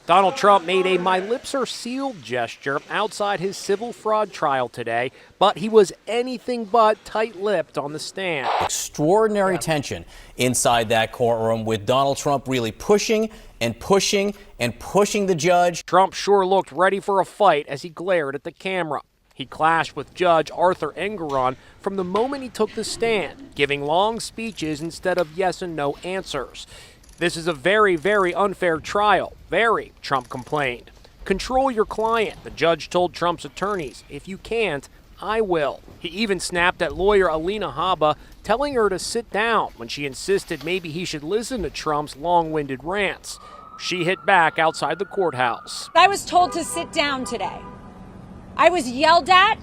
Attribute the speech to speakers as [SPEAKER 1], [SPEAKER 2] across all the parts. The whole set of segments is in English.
[SPEAKER 1] Donald Trump made a "my lips are sealed" gesture outside his civil fraud trial today, but he was anything but tight-lipped on the stand.
[SPEAKER 2] Extraordinary tension inside that courtroom, with Donald Trump really pushing and pushing and pushing the judge.
[SPEAKER 1] Trump sure looked ready for a fight as he glared at the camera. He clashed with Judge Arthur Engoron from the moment he took the stand, giving long speeches instead of yes and no answers. "This is a very, very unfair trial. Very," Trump complained. "Control your client," the judge told Trump's attorneys. "If you can't, I will." He even snapped at lawyer Alina Habba, telling her to sit down when she insisted maybe he should listen to Trump's long-winded rants. She hit back outside the courthouse.
[SPEAKER 3] I was told to sit down today. I was yelled at,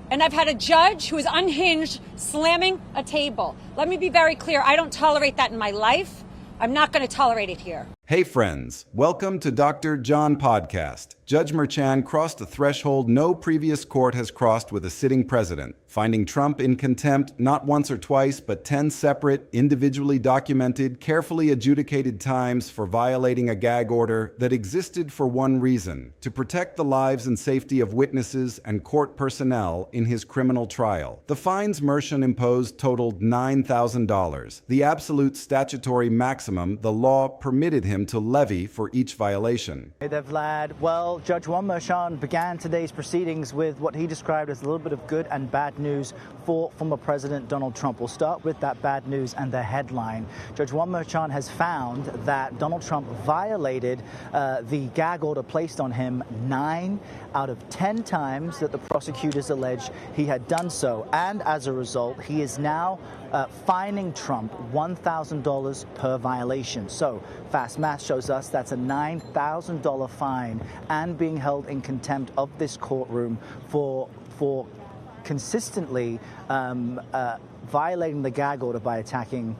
[SPEAKER 3] and I've had a judge who is unhinged slamming a table. Let me be very clear. I don't tolerate that in my life. I'm not going to tolerate it here.
[SPEAKER 4] Hey friends, welcome to Dr. John Podcast. Judge Merchan crossed a threshold no previous court has crossed with a sitting president, finding Trump in contempt not once or twice, but 10 separate, individually documented, carefully adjudicated times for violating a gag order that existed for one reason: to protect the lives and safety of witnesses and court personnel in his criminal trial. The fines Merchan imposed totaled $9,000, the absolute statutory maximum the law permitted him to levy for each violation.
[SPEAKER 5] Hey there, Vlad. Well, Judge Juan Merchan began today's proceedings with what he described as a little bit of good and bad news for former President Donald Trump. We'll start with that bad news and the headline. Judge Juan Merchan has found that Donald Trump violated the gag order placed on him 9 out of 10 times that the prosecutors allege he had done so. And as a result, he is now fining Trump $1,000 per violation. So fast math shows us that's a $9,000 fine and being held in contempt of this courtroom for consistently violating the gag order by attacking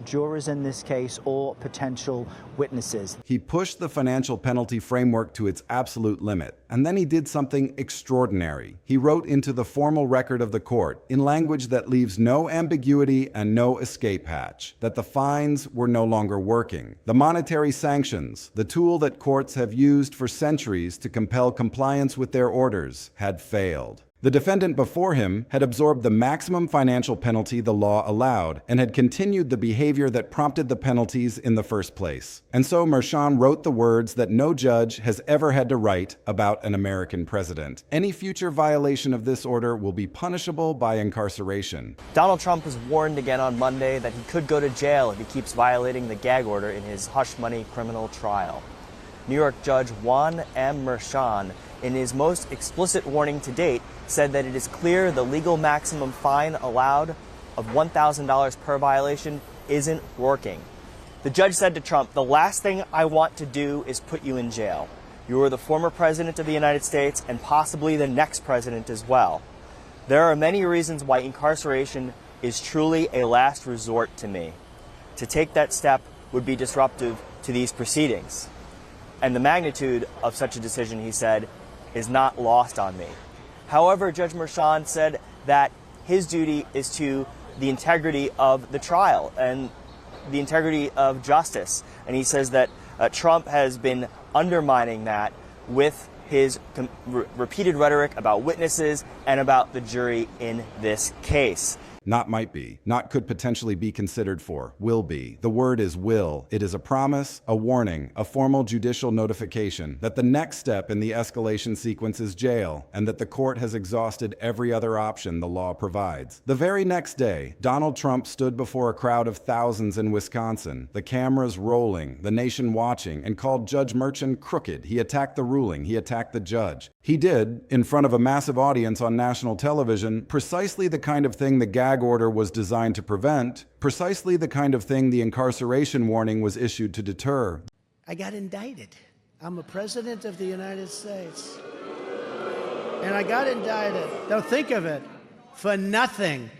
[SPEAKER 5] jurors in this case or potential witnesses.
[SPEAKER 4] He pushed the financial penalty framework to its absolute limit, and then he did something extraordinary. He wrote into the formal record of the court, in language that leaves no ambiguity and no escape hatch, that the fines were no longer working. The monetary sanctions, the tool that courts have used for centuries to compel compliance with their orders, had failed. The defendant before him had absorbed the maximum financial penalty the law allowed and had continued the behavior that prompted the penalties in the first place. And so Merchan wrote the words that no judge has ever had to write about an American president. Any future violation of this order will be punishable by incarceration.
[SPEAKER 6] Donald Trump was warned again on Monday that he could go to jail if he keeps violating the gag order in his hush money criminal trial. New York Judge Juan M. Merchan, in his most explicit warning to date, said that it is clear the legal maximum fine allowed of $1,000 per violation isn't working. The judge said to Trump, "The last thing I want to do is put you in jail. You are the former president of the United States and possibly the next president as well. There are many reasons why incarceration is truly a last resort to me. To take that step would be disruptive to these proceedings. And the magnitude of such a decision," he said, "is not lost on me." However, Judge Merchan said that his duty is to the integrity of the trial and the integrity of justice. And he says that Trump has been undermining that with his repeated rhetoric about witnesses and about the jury in this case.
[SPEAKER 4] Not might be, not could potentially be considered for, will be. The word is will. It is a promise, a warning, a formal judicial notification that the next step in the escalation sequence is jail, and that the court has exhausted every other option the law provides. The very next day, Donald Trump stood before a crowd of thousands in Wisconsin, the cameras rolling, the nation watching, and called Judge Merchan crooked. He attacked the ruling. He attacked the judge. He did, in front of a massive audience on national television, precisely the kind of thing the gag order was designed to prevent, precisely the kind of thing the incarceration warning was issued to deter.
[SPEAKER 7] I got indicted. I'm a president of the United States. And I got indicted. Now think of it, for nothing.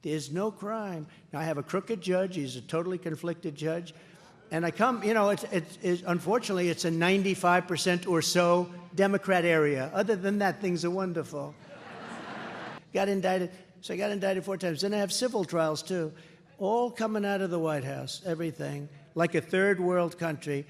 [SPEAKER 7] There's no crime. Now I have a crooked judge. He's a totally conflicted judge. And I come, unfortunately, it's a 95% or so Democrat area. Other than that, things are wonderful. Got indicted. So I got indicted 4 times. Then I have civil trials, too, all coming out of the White House, everything, like a third world country.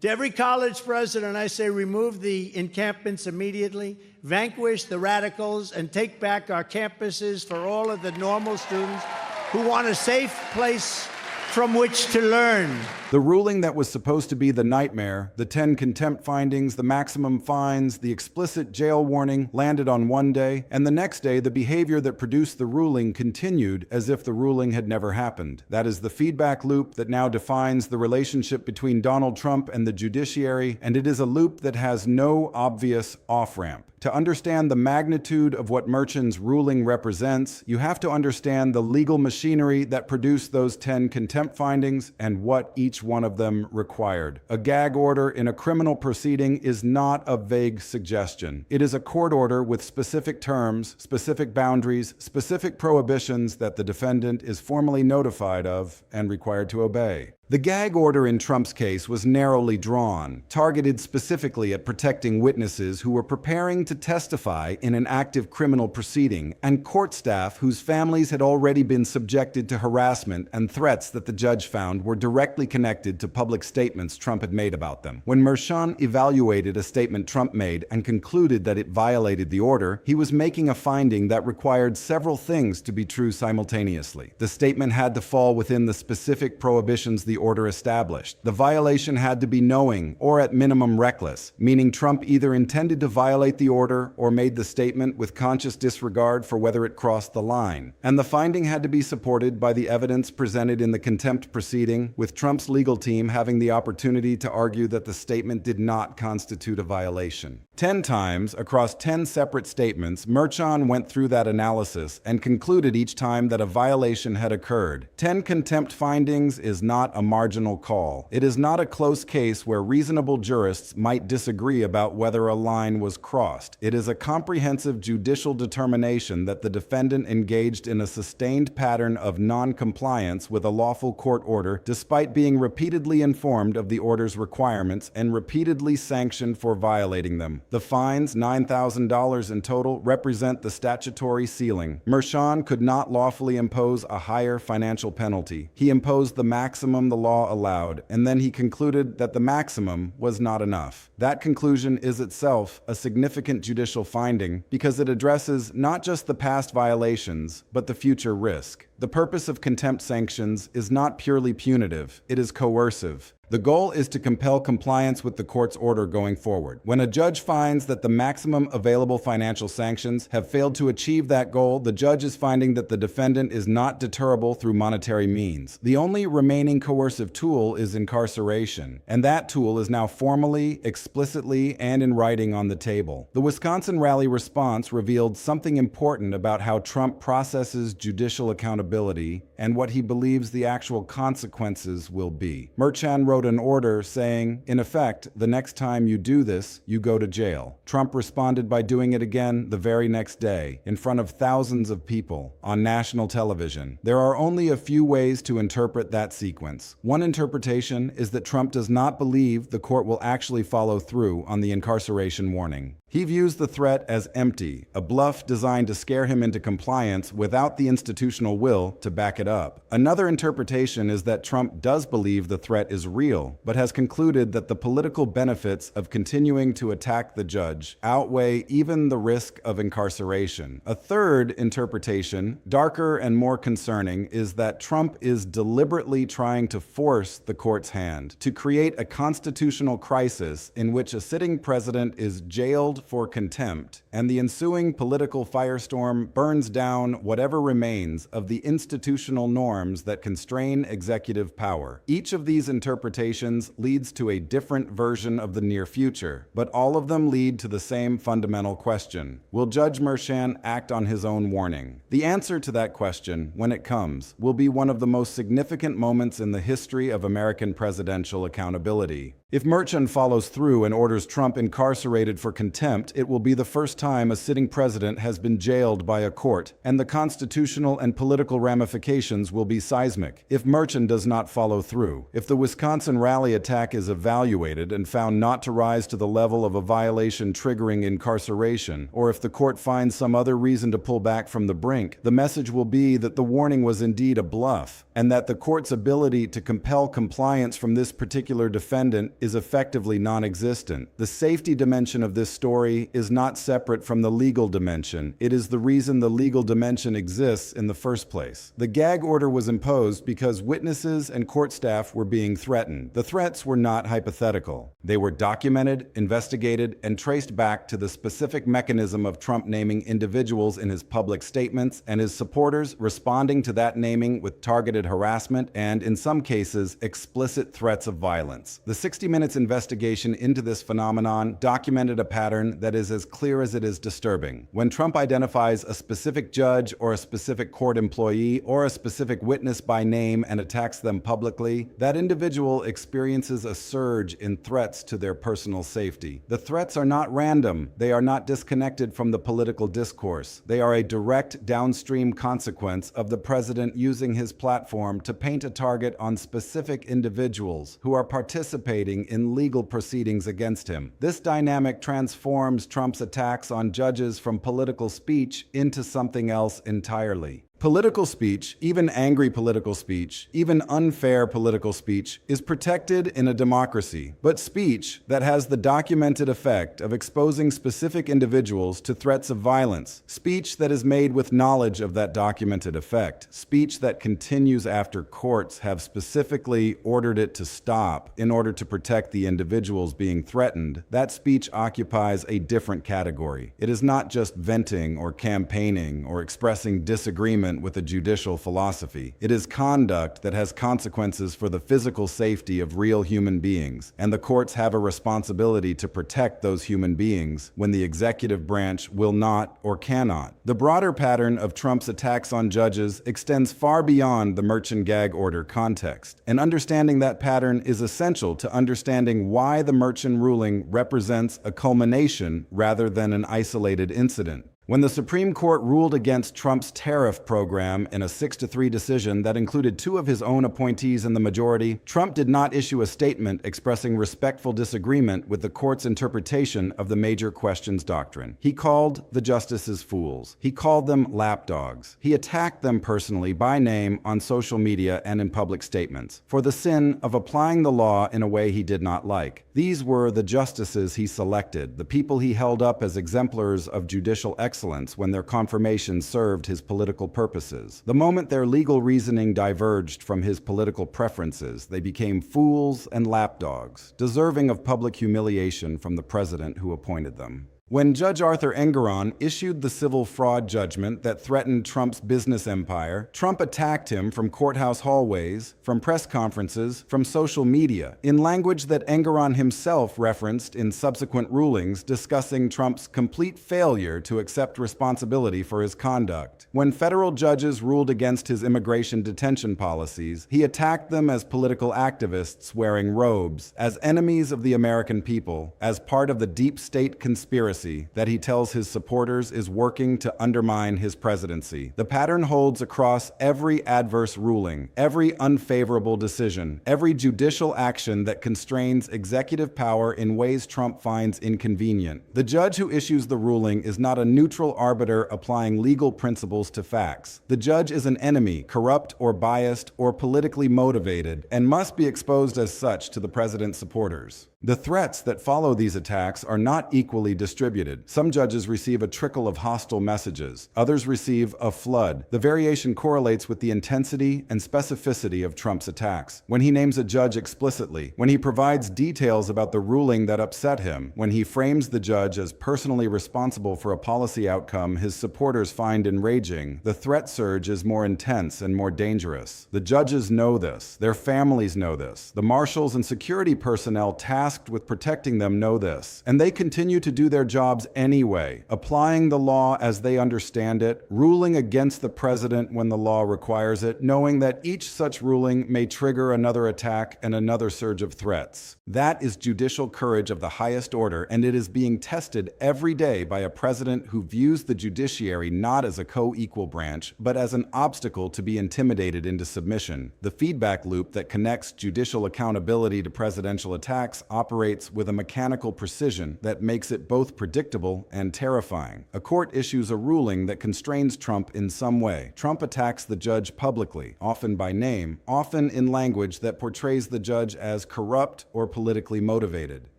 [SPEAKER 7] To every college president, I say remove the encampments immediately, vanquish the radicals, and take back our campuses for all of the normal students who want a safe place from which to learn.
[SPEAKER 4] The ruling that was supposed to be the nightmare, the 10 contempt findings, the maximum fines, the explicit jail warning landed on one day, and the next day the behavior that produced the ruling continued as if the ruling had never happened. That is the feedback loop that now defines the relationship between Donald Trump and the judiciary, and it is a loop that has no obvious off-ramp. To understand the magnitude of what Merchan's ruling represents, you have to understand the legal machinery that produced those 10 contempt findings and what each one of them required. A gag order in a criminal proceeding is not a vague suggestion. It is a court order with specific terms, specific boundaries, specific prohibitions that the defendant is formally notified of and required to obey. The gag order in Trump's case was narrowly drawn, targeted specifically at protecting witnesses who were preparing to testify in an active criminal proceeding, and court staff whose families had already been subjected to harassment and threats that the judge found were directly connected to public statements Trump had made about them. When Merchan evaluated a statement Trump made and concluded that it violated the order, he was making a finding that required several things to be true simultaneously. The statement had to fall within the specific prohibitions the order established. The violation had to be knowing or at minimum reckless, meaning Trump either intended to violate the order or made the statement with conscious disregard for whether it crossed the line. And the finding had to be supported by the evidence presented in the contempt proceeding, with Trump's legal team having the opportunity to argue that the statement did not constitute a violation. 10 times, across 10 separate statements, Merchan went through that analysis and concluded each time that a violation had occurred. 10 contempt findings is not a marginal call. It is not a close case where reasonable jurists might disagree about whether a line was crossed. It is a comprehensive judicial determination that the defendant engaged in a sustained pattern of non-compliance with a lawful court order despite being repeatedly informed of the order's requirements and repeatedly sanctioned for violating them. The fines, $9,000 in total, represent the statutory ceiling. Merchan could not lawfully impose a higher financial penalty. He imposed the maximum the law allowed, and then he concluded that the maximum was not enough. That conclusion is itself a significant judicial finding because it addresses not just the past violations, but the future risk. The purpose of contempt sanctions is not purely punitive, it is coercive. The goal is to compel compliance with the court's order going forward. When a judge finds that the maximum available financial sanctions have failed to achieve that goal, the judge is finding that the defendant is not deterrable through monetary means. The only remaining coercive tool is incarceration, and that tool is now formally, explicitly, and in writing on the table. The Wisconsin rally response revealed something important about how Trump processes judicial accountability and what he believes the actual consequences will be. Merchan wrote an order saying, in effect, the next time you do this, you go to jail. Trump responded by doing it again the very next day, in front of thousands of people, on national television. There are only a few ways to interpret that sequence. One interpretation is that Trump does not believe the court will actually follow through on the incarceration warning. He views the threat as empty, a bluff designed to scare him into compliance without the institutional will to back it up. Another interpretation is that Trump does believe the threat is real, but has concluded that the political benefits of continuing to attack the judge outweigh even the risk of incarceration. A third interpretation, darker and more concerning, is that Trump is deliberately trying to force the court's hand, to create a constitutional crisis in which a sitting president is jailed for contempt, and the ensuing political firestorm burns down whatever remains of the institutional norms that constrain executive power. Each of these interpretations leads to a different version of the near future, but all of them lead to the same fundamental question. Will Judge Merchan act on his own warning? The answer to that question, when it comes, will be one of the most significant moments in the history of American presidential accountability. If Merchan follows through and orders Trump incarcerated for contempt, it will be the first time a sitting president has been jailed by a court, and the constitutional and political ramifications will be seismic. If Merchan does not follow through, if the Wisconsin Madison rally attack is evaluated and found not to rise to the level of a violation triggering incarceration, or if the court finds some other reason to pull back from the brink, the message will be that the warning was indeed a bluff, and that the court's ability to compel compliance from this particular defendant is effectively non-existent. The safety dimension of this story is not separate from the legal dimension. It is the reason the legal dimension exists in the first place. The gag order was imposed because witnesses and court staff were being threatened. The threats were not hypothetical. They were documented, investigated, and traced back to the specific mechanism of Trump naming individuals in his public statements and his supporters responding to that naming with targeted harassment and, in some cases, explicit threats of violence. The 60 Minutes investigation into this phenomenon documented a pattern that is as clear as it is disturbing. When Trump identifies a specific judge or a specific court employee or a specific witness by name and attacks them publicly, that individual experiences a surge in threats to their personal safety. The threats are not random. They are not disconnected from the political discourse. They are a direct downstream consequence of the president using his platform to paint a target on specific individuals who are participating in legal proceedings against him. This dynamic transforms Trump's attacks on judges from political speech into something else entirely. Political speech, even angry political speech, even unfair political speech, is protected in a democracy. But speech that has the documented effect of exposing specific individuals to threats of violence, speech that is made with knowledge of that documented effect, speech that continues after courts have specifically ordered it to stop in order to protect the individuals being threatened, that speech occupies a different category. It is not just venting or campaigning or expressing disagreement with a judicial philosophy. It is conduct that has consequences for the physical safety of real human beings, and the courts have a responsibility to protect those human beings when the executive branch will not or cannot. The broader pattern of Trump's attacks on judges extends far beyond the Merchant gag order context, and understanding that pattern is essential to understanding why the Merchant ruling represents a culmination rather than an isolated incident. When the Supreme Court ruled against Trump's tariff program in a 6-3 decision that included 2 of his own appointees in the majority, Trump did not issue a statement expressing respectful disagreement with the court's interpretation of the major questions doctrine. He called the justices fools. He called them lapdogs. He attacked them personally by name on social media and in public statements for the sin of applying the law in a way he did not like. These were the justices he selected, the people he held up as exemplars of judicial excellence when their confirmation served his political purposes. The moment their legal reasoning diverged from his political preferences, they became fools and lapdogs, deserving of public humiliation from the president who appointed them. When Judge Arthur Engoron issued the civil fraud judgment that threatened Trump's business empire, Trump attacked him from courthouse hallways, from press conferences, from social media, in language that Engoron himself referenced in subsequent rulings discussing Trump's complete failure to accept responsibility for his conduct. When federal judges ruled against his immigration detention policies, he attacked them as political activists wearing robes, as enemies of the American people, as part of the deep state conspiracy that he tells his supporters is working to undermine his presidency. The pattern holds across every adverse ruling, every unfavorable decision, every judicial action that constrains executive power in ways Trump finds inconvenient. The judge who issues the ruling is not a neutral arbiter applying legal principles to facts. The judge is an enemy, corrupt or biased or politically motivated, and must be exposed as such to the president's supporters. The threats that follow these attacks are not equally distributed. Some judges receive a trickle of hostile messages. Others receive a flood. The variation correlates with the intensity and specificity of Trump's attacks. When he names a judge explicitly, when he provides details about the ruling that upset him, when he frames the judge as personally responsible for a policy outcome his supporters find enraging, the threat surge is more intense and more dangerous. The judges know this. Their families know this. The marshals and security personnel tasked tasked with protecting them know this, and they continue to do their jobs anyway, applying the law as they understand it, ruling against the president when the law requires it, knowing that each such ruling may trigger another attack and another surge of threats. That is judicial courage of the highest order, and it is being tested every day by a president who views the judiciary not as a co-equal branch, but as an obstacle to be intimidated into submission. The feedback loop that connects judicial accountability to presidential attacks operates with a mechanical precision that makes it both predictable and terrifying. A court issues a ruling that constrains Trump in some way. Trump attacks the judge publicly, often by name, often in language that portrays the judge as corrupt or politically motivated.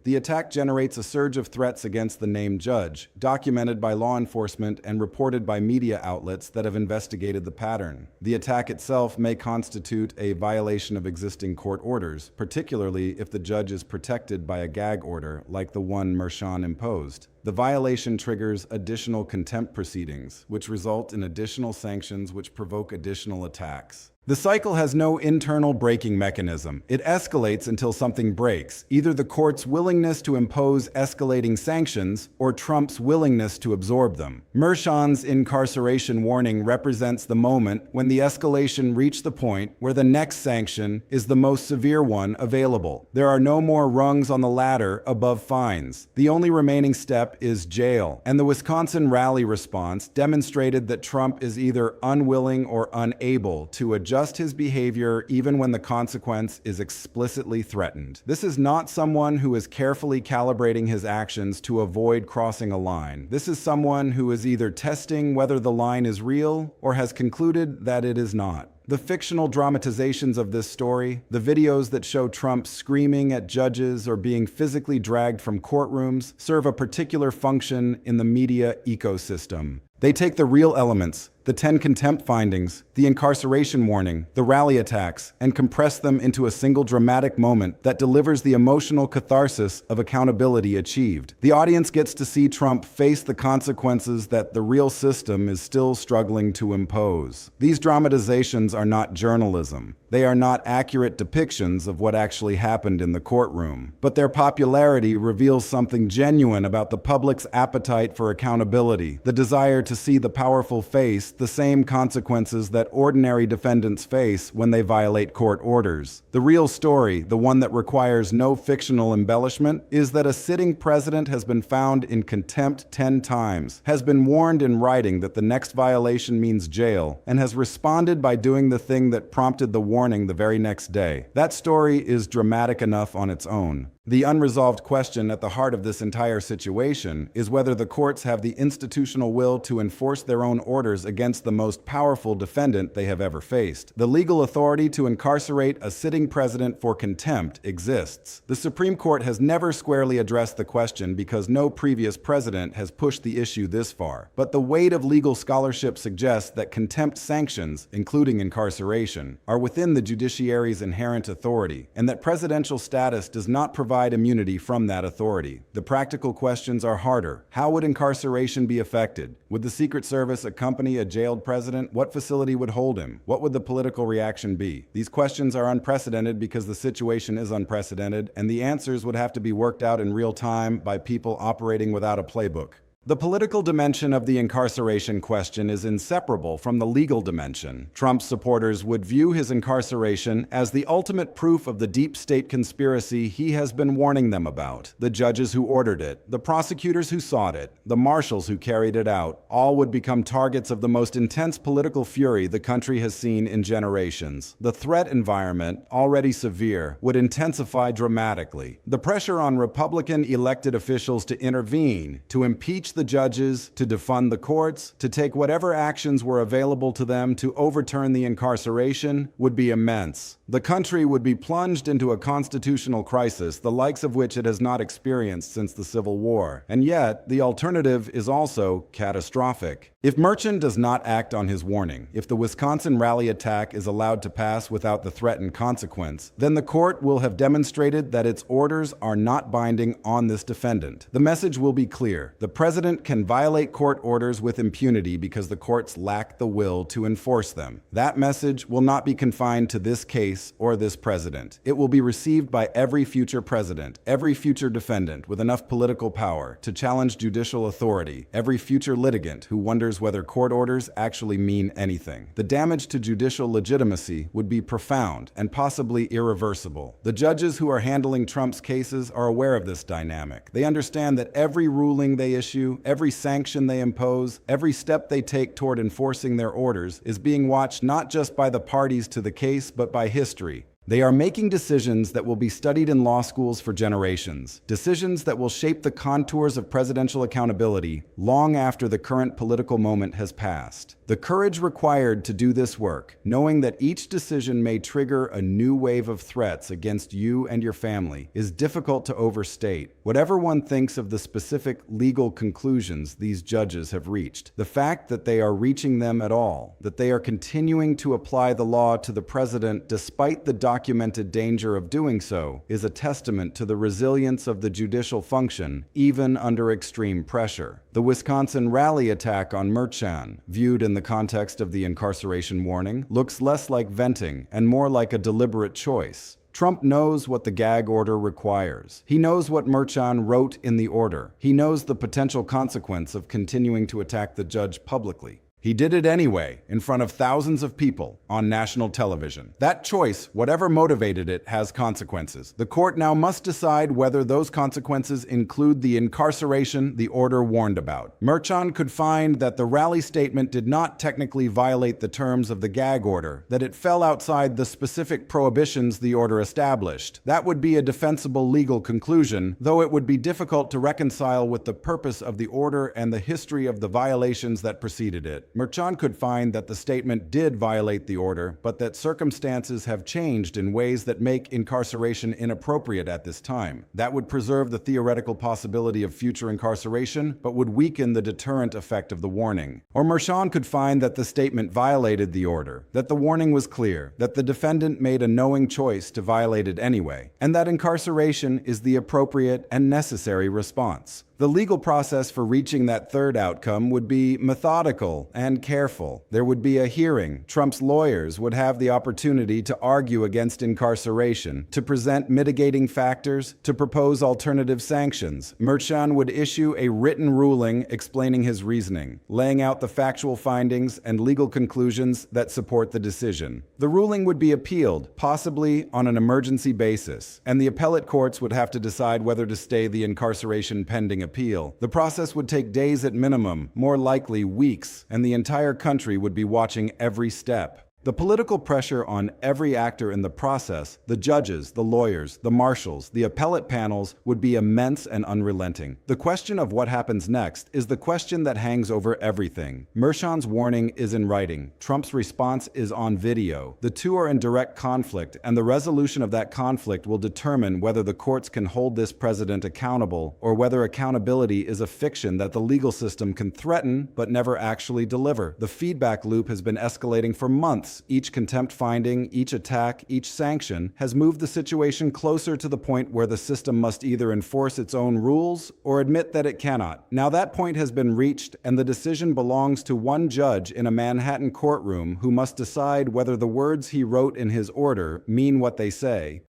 [SPEAKER 4] The attack generates a surge of threats against the named judge, documented by law enforcement and reported by media outlets that have investigated the pattern. The attack itself may constitute a violation of existing court orders, particularly if the judge is protected by a gag order like the one Merchan imposed. The violation triggers additional contempt proceedings, which result in additional sanctions which provoke additional attacks. The cycle has no internal braking mechanism. It escalates until something breaks, either the court's willingness to impose escalating sanctions or Trump's willingness to absorb them. Merchan's incarceration warning represents the moment when the escalation reached the point where the next sanction is the most severe one available. There are no more rungs on the ladder above fines. The only remaining step is jail, and the Wisconsin rally response demonstrated that Trump is either unwilling or unable to adjust his behavior even when the consequence is explicitly threatened. This is not someone who is carefully calibrating his actions to avoid crossing a line. This is someone who is either testing whether the line is real or has concluded that it is not. The fictional dramatizations of this story, the videos that show Trump screaming at judges or being physically dragged from courtrooms, serve a particular function in the media ecosystem. They take the real elements, the 10 contempt findings, the incarceration warning, the rally attacks, and compress them into a single dramatic moment that delivers the emotional catharsis of accountability achieved. The audience gets to see Trump face the consequences that the real system is still struggling to impose. These dramatizations are not journalism. They are not accurate depictions of what actually happened in the courtroom. But their popularity reveals something genuine about the public's appetite for accountability, the desire to see the powerful face the same consequences that ordinary defendants face when they violate court orders. The real story, the one that requires no fictional embellishment, is that a sitting president has been found in contempt 10 times, has been warned in writing that the next violation means jail, and has responded by doing the thing that prompted the warning the very next day. That story is dramatic enough on its own. The unresolved question at the heart of this entire situation is whether the courts have the institutional will to enforce their own orders against the most powerful defendant they have ever faced. The legal authority to incarcerate a sitting president for contempt exists. The Supreme Court has never squarely addressed the question because no previous president has pushed the issue this far. But the weight of legal scholarship suggests that contempt sanctions, including incarceration, are within the judiciary's inherent authority, and that presidential status does not provide immunity from that authority. The practical questions are harder. How would incarceration be affected? Would the Secret Service accompany a jailed president? What facility would hold him? What would the political reaction be? These questions are unprecedented because the situation is unprecedented, and the answers would have to be worked out in real time by people operating without a playbook. The political dimension of the incarceration question is inseparable from the legal dimension. Trump's supporters would view his incarceration as the ultimate proof of the deep state conspiracy he has been warning them about. The judges who ordered it, the prosecutors who sought it, the marshals who carried it out, all would become targets of the most intense political fury the country has seen in generations. The threat environment, already severe, would intensify dramatically. The pressure on Republican elected officials to intervene, to impeach the judges, to defund the courts, to take whatever actions were available to them to overturn the incarceration would be immense. The country would be plunged into a constitutional crisis, the likes of which it has not experienced since the Civil War. And yet, the alternative is also catastrophic. If Merchan does not act on his warning, if the Wisconsin rally attack is allowed to pass without the threatened consequence, then the court will have demonstrated that its orders are not binding on this defendant. The message will be clear. The president president can violate court orders with impunity because the courts lack the will to enforce them. That message will not be confined to this case or this president. It will be received by every future president, every future defendant with enough political power to challenge judicial authority, every future litigant who wonders whether court orders actually mean anything. The damage to judicial legitimacy would be profound and possibly irreversible. The judges who are handling Trump's cases are aware of this dynamic. They understand that every ruling they issue, every sanction they impose, every step they take toward enforcing their orders is being watched not just by the parties to the case, but by history. They are making decisions that will be studied in law schools for generations, decisions that will shape the contours of presidential accountability long after the current political moment has passed. The courage required to do this work, knowing that each decision may trigger a new wave of threats against you and your family, is difficult to overstate. Whatever one thinks of the specific legal conclusions these judges have reached, the fact that they are reaching them at all, that they are continuing to apply the law to the president despite the documented danger of doing so, is a testament to the resilience of the judicial function, even under extreme pressure. The Wisconsin rally attack on Merchan, viewed in the context of the incarceration warning, looks less like venting and more like a deliberate choice. Trump knows what the gag order requires. He knows what Merchan wrote in the order. He knows the potential consequence of continuing to attack the judge publicly. He did it anyway, in front of thousands of people on national television. That choice, whatever motivated it, has consequences. The court now must decide whether those consequences include the incarceration the order warned about. Merchan could find that the rally statement did not technically violate the terms of the gag order, that it fell outside the specific prohibitions the order established. That would be a defensible legal conclusion, though it would be difficult to reconcile with the purpose of the order and the history of the violations that preceded it. Merchan could find that the statement did violate the order, but that circumstances have changed in ways that make incarceration inappropriate at this time. That would preserve the theoretical possibility of future incarceration, but would weaken the deterrent effect of the warning. Or Merchan could find that the statement violated the order, that the warning was clear, that the defendant made a knowing choice to violate it anyway, and that incarceration is the appropriate and necessary response. The legal process for reaching that third outcome would be methodical and careful. There would be a hearing. Trump's lawyers would have the opportunity to argue against incarceration, to present mitigating factors, to propose alternative sanctions. Merchan would issue a written ruling explaining his reasoning, laying out the factual findings and legal conclusions that support the decision. The ruling would be appealed, possibly on an emergency basis, and the appellate courts would have to decide whether to stay the incarceration pending appeal. The process would take days at minimum, more likely weeks, and the entire country would be watching every step. The political pressure on every actor in the process, the judges, the lawyers, the marshals, the appellate panels, would be immense and unrelenting. The question of what happens next is the question that hangs over everything. Merchan's warning is in writing. Trump's response is on video. The two are in direct conflict, and the resolution of that conflict will determine whether the courts can hold this president accountable or whether accountability is a fiction that the legal system can threaten but never actually deliver. The feedback loop has been escalating for months. Each contempt finding, each attack, each sanction has moved the situation closer to the point where the system must either enforce its own rules or admit that it cannot. Now that point has been reached, and the decision belongs to one judge in a Manhattan courtroom who must decide whether the words he wrote in his order mean what they say.